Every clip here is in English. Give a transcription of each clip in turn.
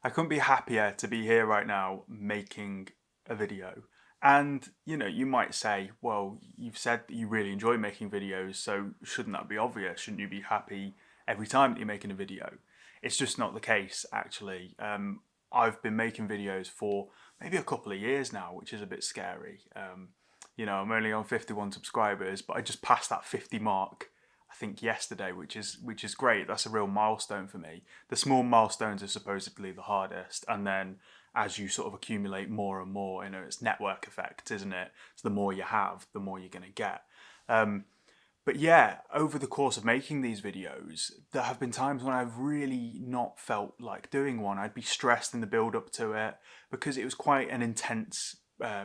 I couldn't be happier to be here right now making a video. And, you might say, well, you've said that you really enjoy making videos, so shouldn't that be obvious? Shouldn't you be happy every time that you're making a video? It's just not the case, actually. I've been making videos for maybe a couple of years now, which is a bit scary. I'm only on 51 subscribers, but I just passed that 50 mark I think yesterday, which is great. That's a real milestone for me. The small milestones are supposedly the hardest, and then as you sort of accumulate more and more, it's network effect, isn't it? So the more you have, the more you're going to get. But yeah, over the course of making these videos, there have been times when I've really not felt like doing one. I'd be stressed in the build up to it because it was quite an intense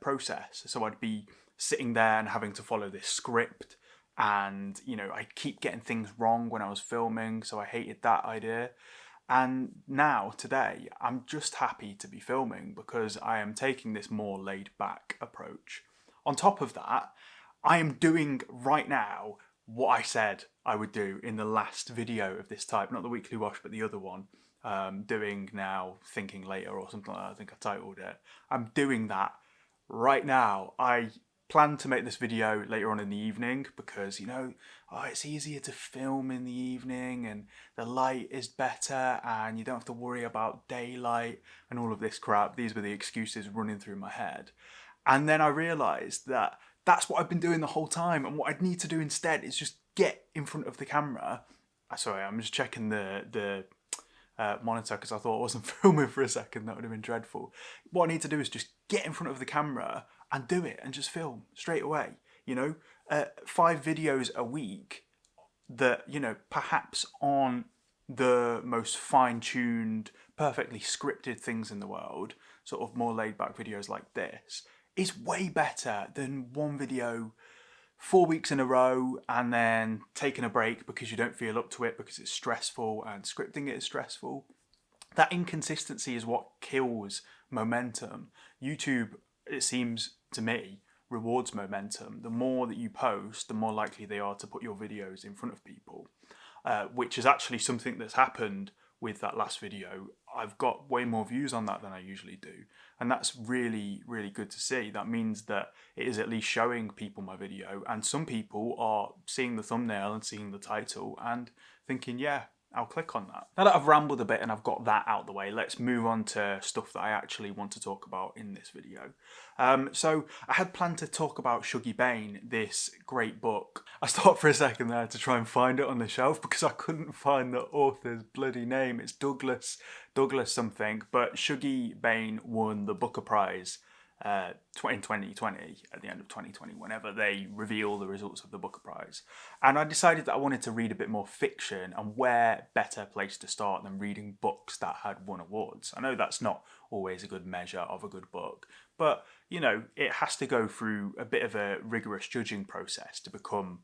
process. So I'd be sitting there and having to follow this script, and I'd keep getting things wrong when I was filming, so I hated that idea. And now, today, I'm just happy to be filming because I am taking this more laid back approach. On top of that, I am doing right now what I said I would do in the last video of this type, not the weekly wash, but the other one. Doing now, thinking later, or something like that. I think I titled it. I'm doing that right now. I plan to make this video later on in the evening because it's easier to film in the evening and the light is better and you don't have to worry about daylight and all of this crap. These were the excuses running through my head. And then I realised that that's what I've been doing the whole time, and what I'd need to do instead is just get in front of the camera. Sorry, I'm just checking the monitor because I thought I wasn't filming for a second. That would have been dreadful. What I need to do is just get in front of the camera and do it and just film straight away. 5 videos a week that, perhaps on the most fine-tuned, perfectly scripted things in the world, sort of more laid-back videos like this, is way better than one video 4 weeks in a row and then taking a break because you don't feel up to it because it's stressful and scripting it is stressful. That inconsistency is what kills momentum. YouTube, it seems to me, rewards momentum. The more that you post, the more likely they are to put your videos in front of people, which is actually something that's happened with that last video. I've got way more views on that than I usually do. And that's really, really good to see. That means that it is at least showing people my video, and some people are seeing the thumbnail and seeing the title and thinking, yeah, I'll click on that. Now that I've rambled a bit and I've got that out the way, let's move on to stuff that I actually want to talk about in this video. So I had planned to talk about Shuggie Bain, this great book. I stopped for a second there to try and find it on the shelf because I couldn't find the author's bloody name. It's Douglas something, but Shuggie Bain won the Booker Prize in 2020, at the end of 2020, whenever they reveal the results of the Booker Prize. And I decided that I wanted to read a bit more fiction, and where better place to start than reading books that had won awards. I know that's not always a good measure of a good book, but it has to go through a bit of a rigorous judging process to become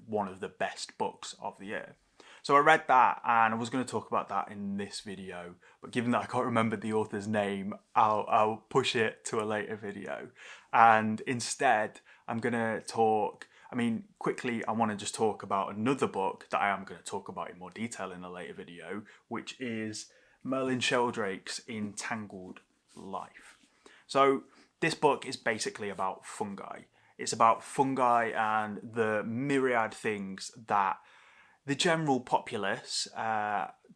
one of the best books of the year. So I read that, and I was going to talk about that in this video, but given that I can't remember the author's name, I'll push it to a later video. And instead, I'm going to talk, quickly, I want to just talk about another book that I am going to talk about in more detail in a later video, which is Merlin Sheldrake's Entangled Life. So this book is basically about fungi. It's about fungi and the myriad things that the general populace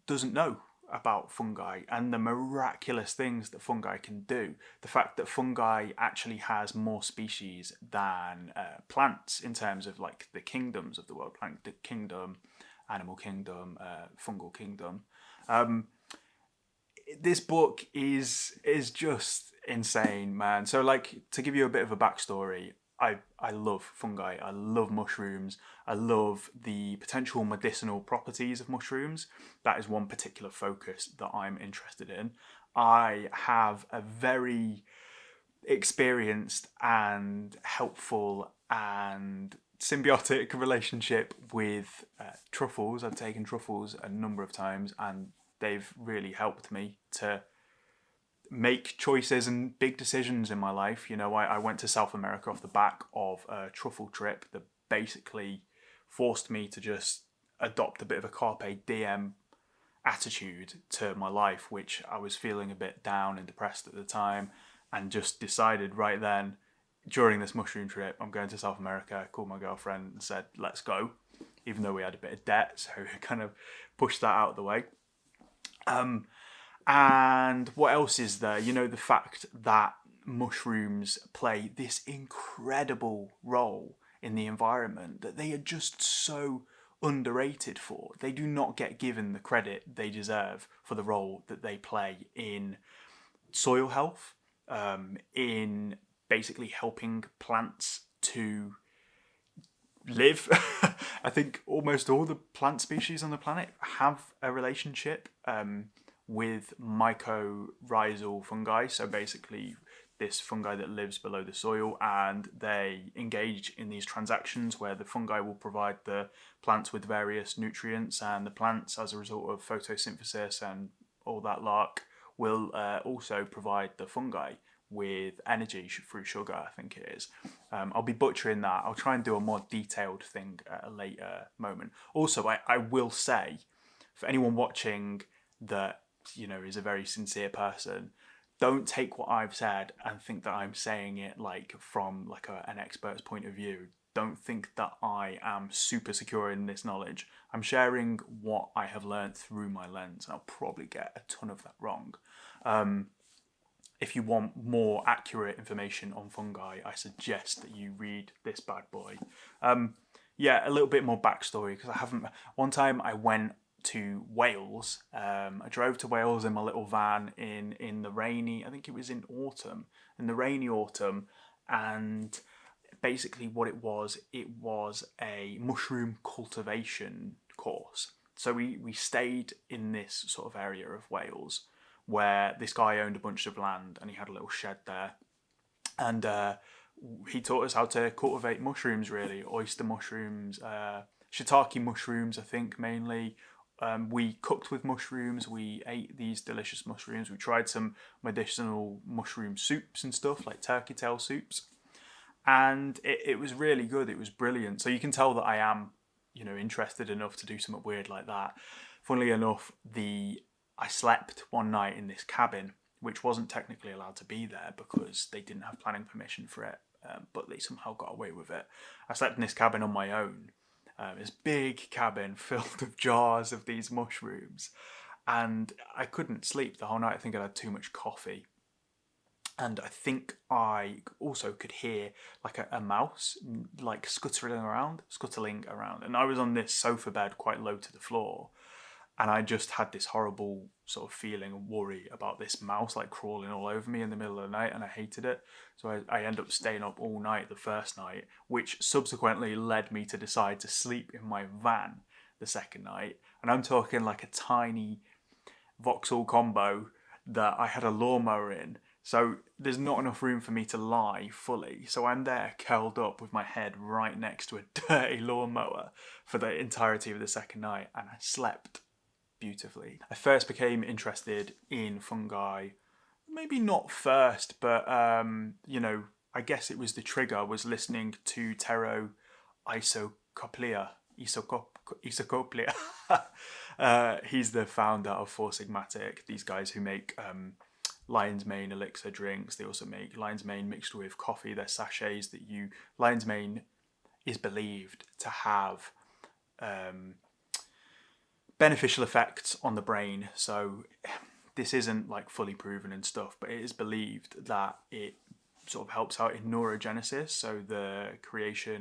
doesn't know about fungi, and the miraculous things that fungi can do. The fact that fungi actually has more species than plants in terms of like the kingdoms of the world, plant kingdom, animal kingdom, fungal kingdom. This book is just insane, man. So like, to give you a bit of a backstory, I love fungi, I love mushrooms, I love the potential medicinal properties of mushrooms. That is one particular focus that I'm interested in. I have a very experienced and helpful and symbiotic relationship with truffles. I've taken truffles a number of times and they've really helped me to make choices and big decisions in my life. I went to South America off the back of a truffle trip that basically forced me to just adopt a bit of a carpe diem attitude to my life, which I was feeling a bit down and depressed at the time, and just decided right then, during this mushroom trip, I'm going to South America. I called my girlfriend and said, let's go, even though we had a bit of debt, so we kind of pushed that out of the way. And what else is there? The fact that mushrooms play this incredible role in the environment, that they are just so underrated for. They do not get given the credit they deserve for the role that they play in soil health, in basically helping plants to live. I think almost all the plant species on the planet have a relationship with mycorrhizal fungi. So basically, this fungi that lives below the soil, and they engage in these transactions where the fungi will provide the plants with various nutrients, and the plants, as a result of photosynthesis and all that lark, will also provide the fungi with energy through sugar, I think it is. I'll be butchering that. I'll try and do a more detailed thing at a later moment. Also, I will say, for anyone watching that is a very sincere person, don't take what I've said and think that I'm saying it from an expert's point of view. Don't think that I am super secure in this knowledge. I'm sharing what I have learned through my lens, and I'll probably get a ton of that wrong. If you want more accurate information on fungi, I suggest that you read this bad boy. A little bit more backstory, because I haven't. One time I went to Wales. I drove to Wales in my little van in the rainy, I think it was in the rainy autumn, and basically what it was a mushroom cultivation course. So we stayed in this sort of area of Wales where this guy owned a bunch of land and he had a little shed there, and he taught us how to cultivate mushrooms, really. Oyster mushrooms, shiitake mushrooms, I think, mainly. We cooked with mushrooms, we ate these delicious mushrooms, we tried some medicinal mushroom soups and stuff, like turkey tail soups, and it was really good, it was brilliant. So you can tell that I am, interested enough to do something weird like that. Funnily enough, I slept one night in this cabin, which wasn't technically allowed to be there because they didn't have planning permission for it, but they somehow got away with it. I slept in this cabin on my own. This big cabin filled with jars of these mushrooms, and I couldn't sleep the whole night. I think I had too much coffee, and I think I also could hear a mouse scuttling around, and I was on this sofa bed quite low to the floor, and I just had this horrible sort of feeling and worry about this mouse crawling all over me in the middle of the night, and I hated it. So I ended up staying up all night the first night, which subsequently led me to decide to sleep in my van the second night. And I'm talking a tiny Vauxhall combo that I had a lawnmower in. So there's not enough room for me to lie fully. So I'm there curled up with my head right next to a dirty lawnmower for the entirety of the second night, and I slept beautifully. I first became interested in fungi, maybe not first, but I guess it was the trigger, was listening to Tero Isokoplia. He's the founder of Four Sigmatic, these guys who make lion's mane elixir drinks. They also make lion's mane mixed with coffee. They're sachets that lion's mane is believed to have beneficial effects on the brain. So this isn't fully proven and stuff, but it is believed that it sort of helps out in neurogenesis, so the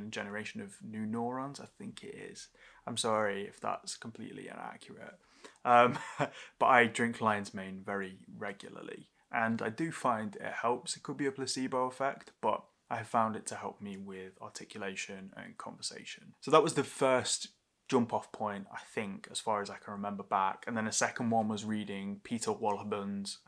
generation of new neurons, I think it is. I'm sorry if that's completely inaccurate. But I drink lion's mane very regularly, and I do find it helps. It could be a placebo effect, but I found it to help me with articulation and conversation. So that was the first jump off point, I think, as far as I can remember back. And then the second one was reading Peter Wohllebun's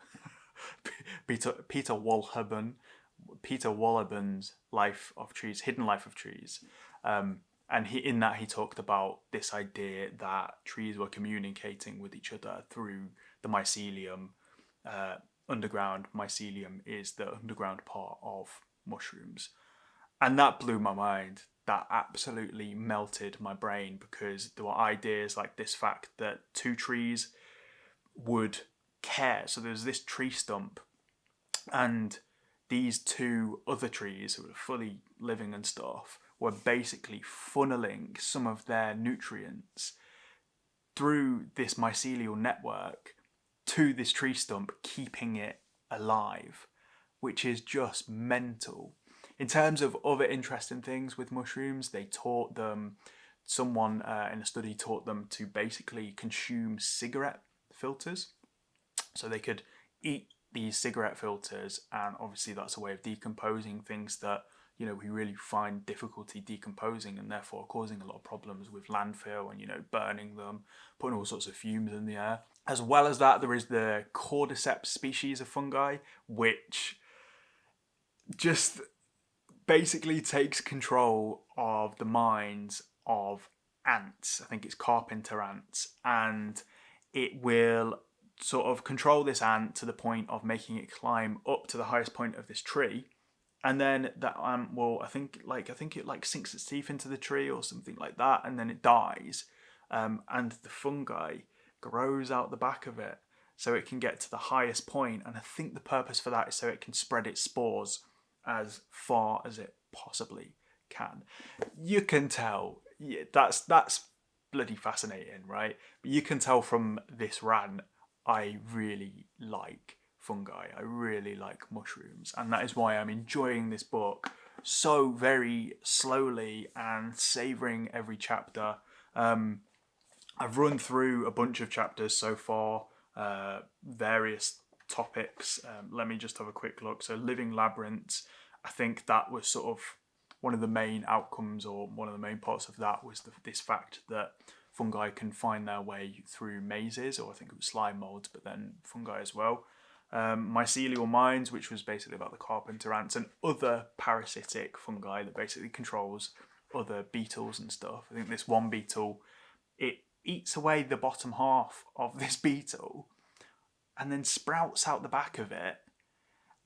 Life of Trees, Hidden Life of Trees. And in that he talked about this idea that trees were communicating with each other through the mycelium. Underground mycelium is the underground part of mushrooms. And that blew my mind. That absolutely melted my brain, because there were ideas like this fact that two trees would care. So there's this tree stump, and these two other trees who were fully living and stuff were basically funneling some of their nutrients through this mycelial network to this tree stump, keeping it alive, which is just mental. In terms of other interesting things with mushrooms, they taught them, someone in a study taught them to basically consume cigarette filters. So they could eat these cigarette filters, and obviously that's a way of decomposing things that, you know, we really find difficulty decomposing, and therefore causing a lot of problems with landfill and, you know, burning them, putting all sorts of fumes in the air. As well as that, there is the cordyceps species of fungi, which just basically takes control of the minds of ants. I think it's carpenter ants, and it will sort of control this ant to the point of making it climb up to the highest point of this tree, and then that ant will, I think it like sinks its teeth into the tree or something like that, and then it dies, and the fungi grows out the back of it so it can get to the highest point. And I think the purpose for that is so it can spread its spores as far as it possibly can. You can tell, yeah, that's bloody fascinating, right? But you can tell from this rant, I really like fungi. I really like mushrooms, and that is why I'm enjoying this book so very slowly and savouring every chapter. I've run through a bunch of chapters so far, various topics. Let me just have a quick look. So living labyrinths, I think that was sort of one of the main outcomes, or one of the main parts of that was this fact that fungi can find their way through mazes, or I think it was slime molds, but then fungi as well. Mycelial mines, which was basically about the carpenter ants and other parasitic fungi that basically controls other beetles and stuff. I think this one beetle, it eats away the bottom half of this beetle and then sprouts out the back of it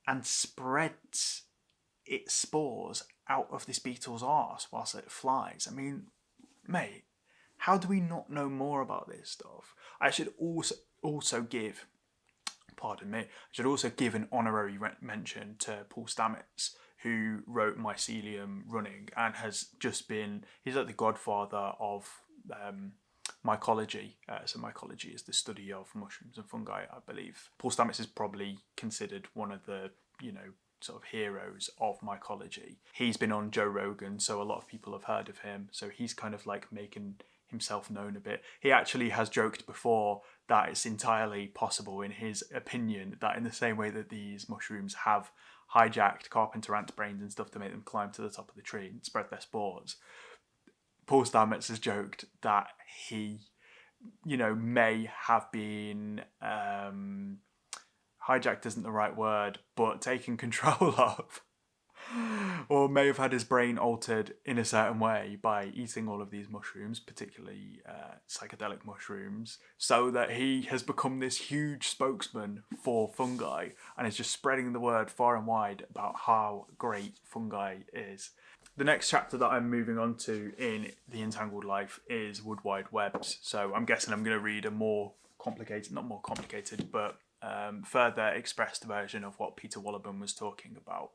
and spreads its spores out of this beetle's arse whilst it flies. I mean, mate, how do we not know more about this stuff? I should also give, pardon me, I should also give an honorary mention to Paul Stamets, who wrote Mycelium Running and has just been, he's like the godfather of mycology. So mycology is the study of mushrooms and fungi, I believe. Paul Stamets is probably considered one of the, you know, sort of heroes of mycology. He's been on Joe Rogan, so a lot of people have heard of him. So he's kind of like making himself known a bit. He actually has joked before that it's entirely possible, in his opinion, that in the same way that these mushrooms have hijacked carpenter ant brains and stuff to make them climb to the top of the tree and spread their spores, Paul Stamets has joked that he, you know, may have been hijacked isn't the right word, but taken control of, or may have had his brain altered in a certain way by eating all of these mushrooms, particularly psychedelic mushrooms, so that he has become this huge spokesman for fungi and is just spreading the word far and wide about how great fungi is. The next chapter that I'm moving on to in The Entangled Life is Wood Wide Webs. So I'm guessing I'm going to read a more complicated, not more complicated, but further expressed version of what Peter Wohlleben was talking about.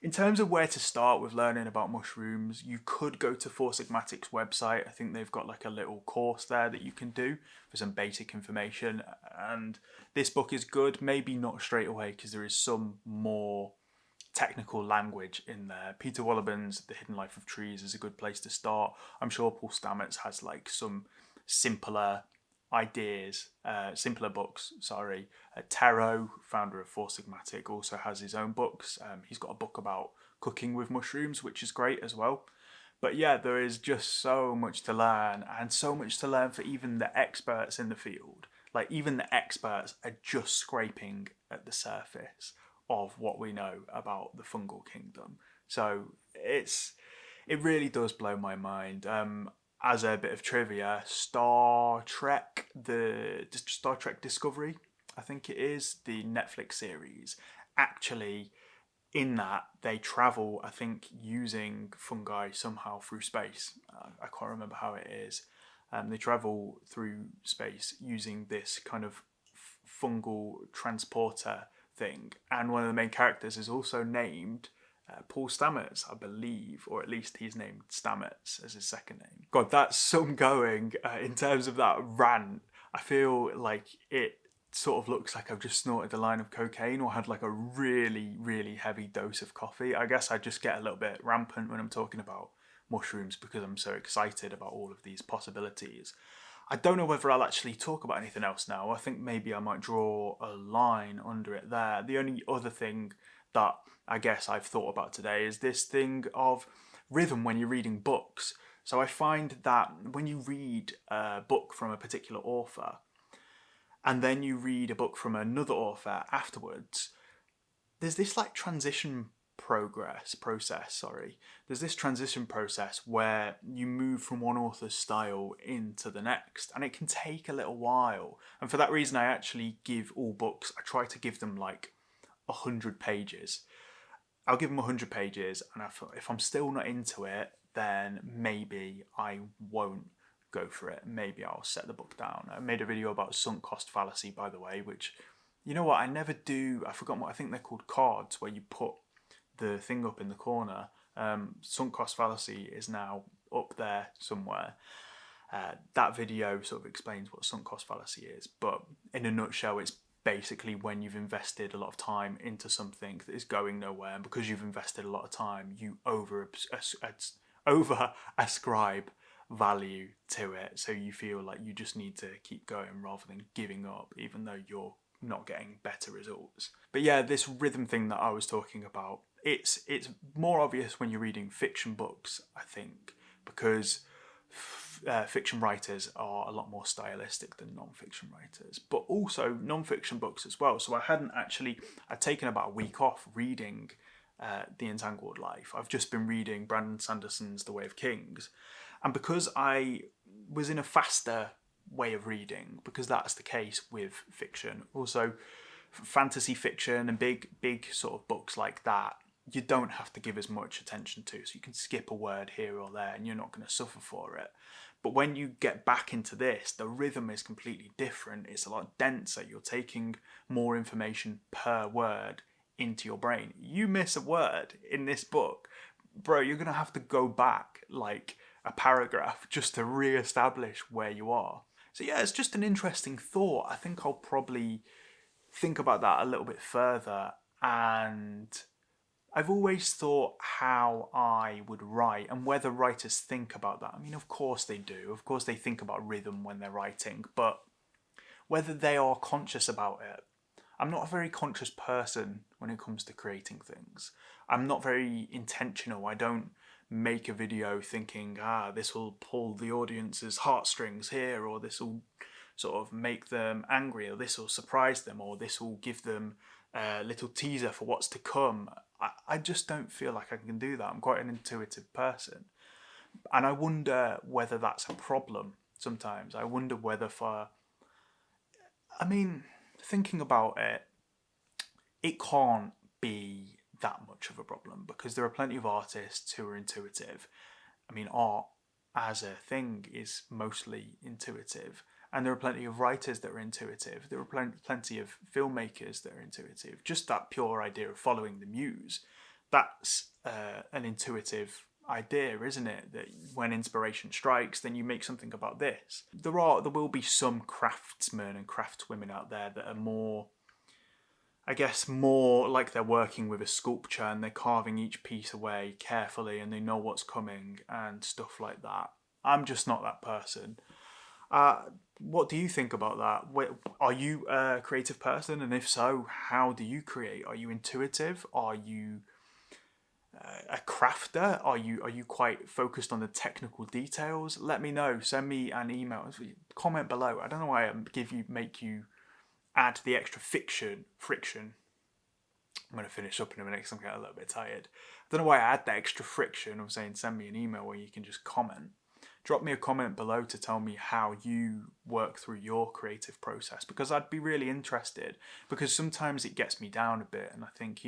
In terms of where to start with learning about mushrooms, you could go to Four Sigmatic's website. I think they've got like a little course there that you can do for some basic information. And this book is good, maybe not straight away because there is some more technical language in there. Peter Wohleben's The Hidden Life of Trees is a good place to start. I'm sure Paul Stamets has like some simpler ideas, simpler books, sorry. Tero, founder of Four Sigmatic, also has his own books. He's got a book about cooking with mushrooms, which is great as well. But yeah, there is just so much to learn, and so much to learn for even the experts in the field. Like, even the experts are just scraping at the surface of what we know about the fungal kingdom. So it really does blow my mind. As a bit of trivia, Star Trek Discovery, I think it is, the Netflix series, actually in that they travel, I think, using fungi somehow through space. I can't remember how it is. They travel through space using this kind of fungal transporter thing, and one of the main characters is also named Paul Stamets, I believe, or at least he's named Stamets as his second name. God, that's some going in terms of that rant. I feel like it sort of looks like I've just snorted a line of cocaine or had like a really, really heavy dose of coffee. I guess I just get a little bit rampant when I'm talking about mushrooms because I'm so excited about all of these possibilities. I don't know whether I'll actually talk about anything else now. I think maybe I might draw a line under it there. The only other thing that I guess I've thought about today is this thing of rhythm when you're reading books. So I find that when you read a book from a particular author and then you read a book from another author afterwards, there's this like there's this transition process where you move from one author's style into the next, and it can take a little while. And for that reason, I actually give all books, I try to give them like 100 pages. I'll give them 100 pages, and if I'm still not into it, then maybe I won't go for it. Maybe I'll set the book down. I made a video about sunk cost fallacy, by the way, which, you know what, I never do. I forgot what I think they're called, cards, where you put the thing up in the corner. Sunk cost fallacy is now up there somewhere. That video sort of explains what sunk cost fallacy is, but in a nutshell, it's basically when you've invested a lot of time into something that is going nowhere, and because you've invested a lot of time, you over ascribe value to it, so you feel like you just need to keep going rather than giving up, even though you're not getting better results. But yeah, this rhythm thing that I was talking about, it's more obvious when you're reading fiction books, I think, because fiction writers are a lot more stylistic than non-fiction writers, but also non-fiction books as well. So I'd taken about a week off reading The Entangled Life. I've just been reading Brandon Sanderson's The Way of Kings, and because I was in a faster way of reading, because that's the case with fiction, also fantasy fiction and big sort of books like that, you don't have to give as much attention to, so you can skip a word here or there and you're not going to suffer for it. But when you get back into this, the rhythm is completely different. It's a lot denser. You're taking more information per word into your brain. You miss a word in this book, bro, you're going to have to go back like a paragraph just to re-establish where you are. So yeah, it's just an interesting thought. I think I'll probably think about that a little bit further, and I've always thought how I would write and whether writers think about that. I mean, of course they do. Of course they think about rhythm when they're writing, but whether they are conscious about it. I'm not a very conscious person when it comes to creating things. I'm not very intentional. I don't make a video thinking, this will pull the audience's heartstrings here, or this will sort of make them angry, or this will surprise them, or this will give them a little teaser for what's to come. I just don't feel like I can do that. I'm quite an intuitive person. And I wonder whether that's a problem sometimes. I wonder whether thinking about it, it can't be that much of a problem, because there are plenty of artists who are intuitive. I mean, art as a thing is mostly intuitive, and there are plenty of writers that are intuitive. There are plenty of filmmakers that are intuitive. Just that pure idea of following the muse, that's an intuitive idea, isn't it? That when inspiration strikes, then you make something about this. There will be some craftsmen and craftswomen out there that are more like they're working with a sculpture and they're carving each piece away carefully and they know what's coming and stuff like that. I'm just not that person. What do you think about that? Are you a creative person? And if so, how do you create? Are you intuitive? Are you a crafter? Are you quite focused on the technical details? Let me know. Send me an email. Comment below. I don't know why I make you add the extra friction. I'm going to finish up in a minute because I'm getting a little bit tired. I don't know why I add that extra friction of saying send me an email where you can just comment. Drop me a comment below to tell me how you work through your creative process, because I'd be really interested, because sometimes it gets me down a bit and I think,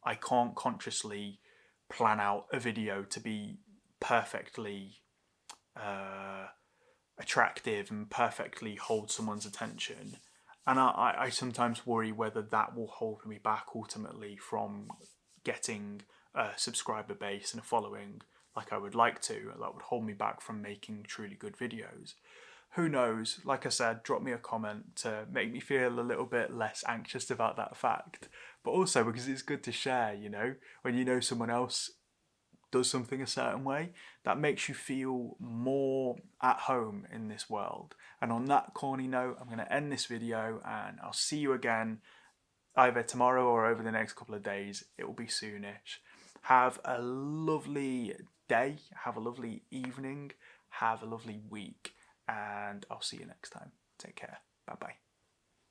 I can't consciously plan out a video to be perfectly attractive and perfectly hold someone's attention. And I sometimes worry whether that will hold me back ultimately from getting a subscriber base and a following like I would like to. That would hold me back from making truly good videos. Who knows? Like I said, drop me a comment to make me feel a little bit less anxious about that fact. But also because it's good to share, you know, when you know someone else does something a certain way, that makes you feel more at home in this world. And on that corny note, I'm going to end this video and I'll see you again either tomorrow or over the next couple of days. It will be soonish. Have a lovely day, have a lovely evening, have a lovely week, and I'll see you next time. Take care. Bye bye.